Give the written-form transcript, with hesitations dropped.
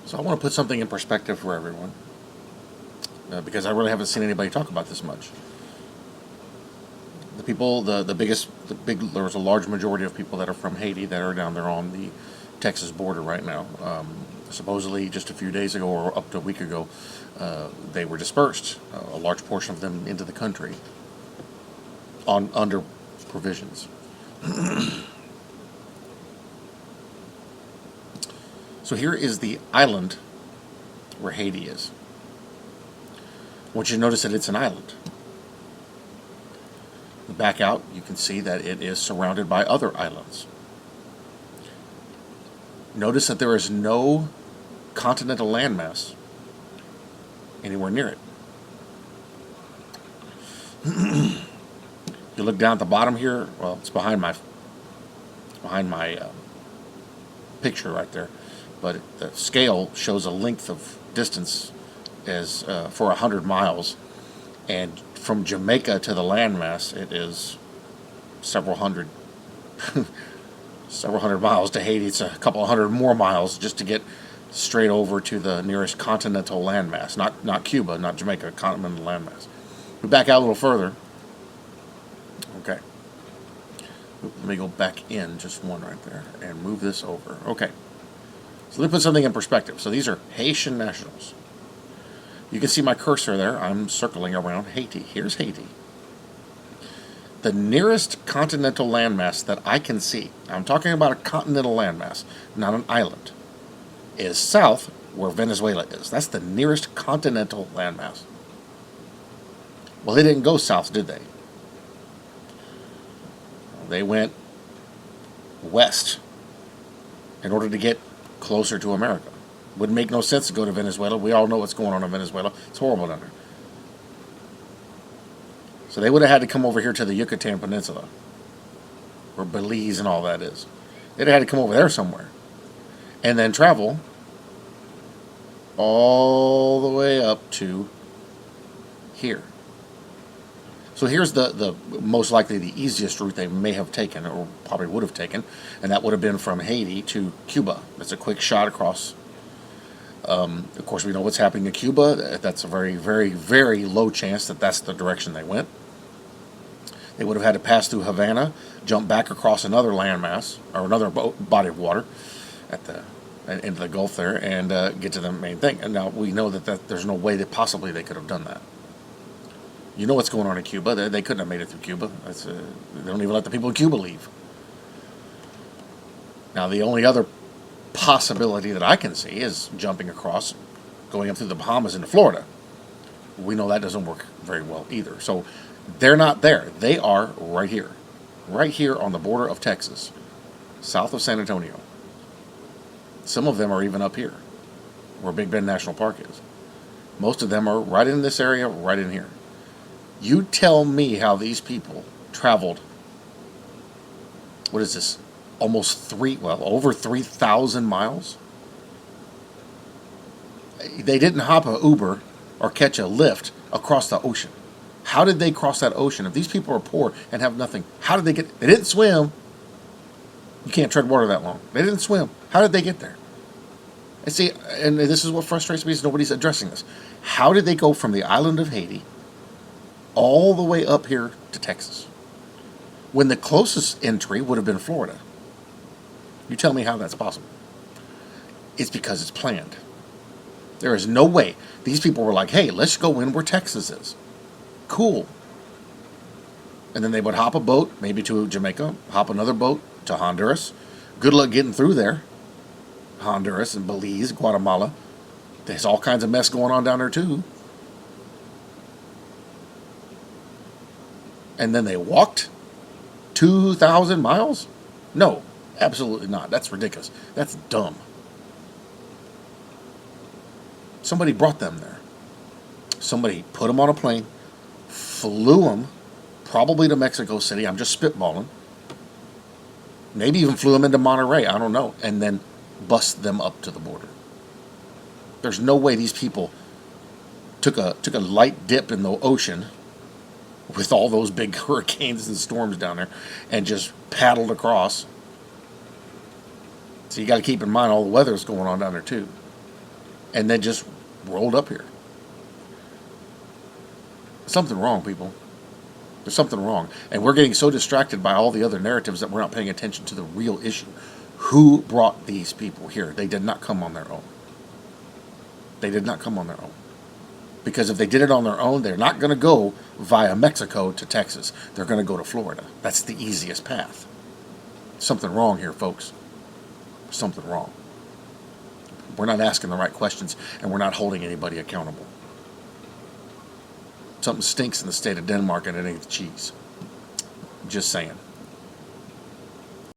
So I want to put something in perspective for everyone, because I really haven't seen anybody talk about this much. The people, there was a large majority of people that are from Haiti that are down there on the Texas border right now. Supposedly, just a few days ago or up to a week ago, they were dispersed, a large portion of them into the country, on under provisions. So here is the island where Haiti is. I want you to notice that it's an island. Back out, you can see that it is surrounded by other islands. Notice that there is no continental landmass anywhere near it. You look down at the bottom here. Well, it's behind my picture right there, but the scale shows a length of distance as for 100 miles, and from Jamaica to the landmass, it is several hundred miles. To Haiti, it's a couple hundred more miles just to get straight over to the nearest continental landmass. Not Cuba, not Jamaica, continental landmass. We back out a little further. Okay. Let me go back in just one right there and move this over. Okay. So let me put something in perspective. So these are Haitian nationals. You can see my cursor there. I'm circling around Haiti. Here's Haiti. The nearest continental landmass that I can see, I'm talking about a continental landmass, not an island, is south where Venezuela is. That's the nearest continental landmass. Well, they didn't go south, did they? They went west in order to get closer to America. Wouldn't make no sense to go to Venezuela. We all know what's going on in Venezuela. It's horrible down there. So they would have had to come over here to the Yucatan Peninsula, where Belize and all that is. They'd have had to come over there somewhere, and then travel all the way up to here. So here's the most likely the easiest route they may have taken, or probably would have taken, and that would have been from Haiti to Cuba. It's a quick shot across. Of course, we know what's happening in Cuba. That's a very, very, very low chance that that's the direction they went. They would have had to pass through Havana, jump back across another landmass, or another body of water into the Gulf there, and get to the main thing. And now we know that there's no way that possibly they could have done that. You know what's going on in Cuba. They couldn't have made it through Cuba. They don't even let the people in Cuba leave. Now, the only other possibility that I can see is jumping across, going up through the Bahamas into Florida. We know that doesn't work very well either. So they're not there. They are right here on the border of Texas, south of San Antonio. Some of them are even up here, where Big Bend National Park is. Most of them are right in this area, right in here. You tell me how these people traveled, what is this, over 3,000 miles? They didn't hop a Uber or catch a lift across the ocean. How did they cross that ocean? If these people are poor and have nothing, how did they get? They didn't swim. You can't tread water that long. They didn't swim. How did they get there? And see, and this is what frustrates me, is nobody's addressing this. How did they go from the island of Haiti all the way up here to Texas, when the closest entry would have been Florida? You tell me how that's possible. It's because it's planned. There is no way. These people were like, hey, let's go in where Texas is. Cool. And then they would hop a boat, maybe to Jamaica, hop another boat to Honduras. Good luck getting through there. Honduras and Belize, Guatemala. There's all kinds of mess going on down there too. And then they walked 2,000 miles? No, absolutely not. That's ridiculous. That's dumb. Somebody brought them there. Somebody put them on a plane, flew them, probably to Mexico City. I'm just spitballing. Maybe even flew them into Monterey. I don't know. And then bust them up to the border. There's no way these people took a light dip in the ocean with all those big hurricanes and storms down there and just paddled across. So you got to keep in mind all the weather's going on down there too. and then just rolled up here. Something wrong, people. There's something wrong. And we're getting so distracted by all the other narratives that we're not paying attention to the real issue. Who brought these people here? They did not come on their own. They did not come on their own. Because if they did it on their own, they're not going to go via Mexico to Texas. They're going to go to Florida. That's the easiest path. Something wrong here, folks. Something wrong. We're not asking the right questions, and we're not holding anybody accountable. Something stinks in the state of Denmark, and it ain't the cheese. Just saying.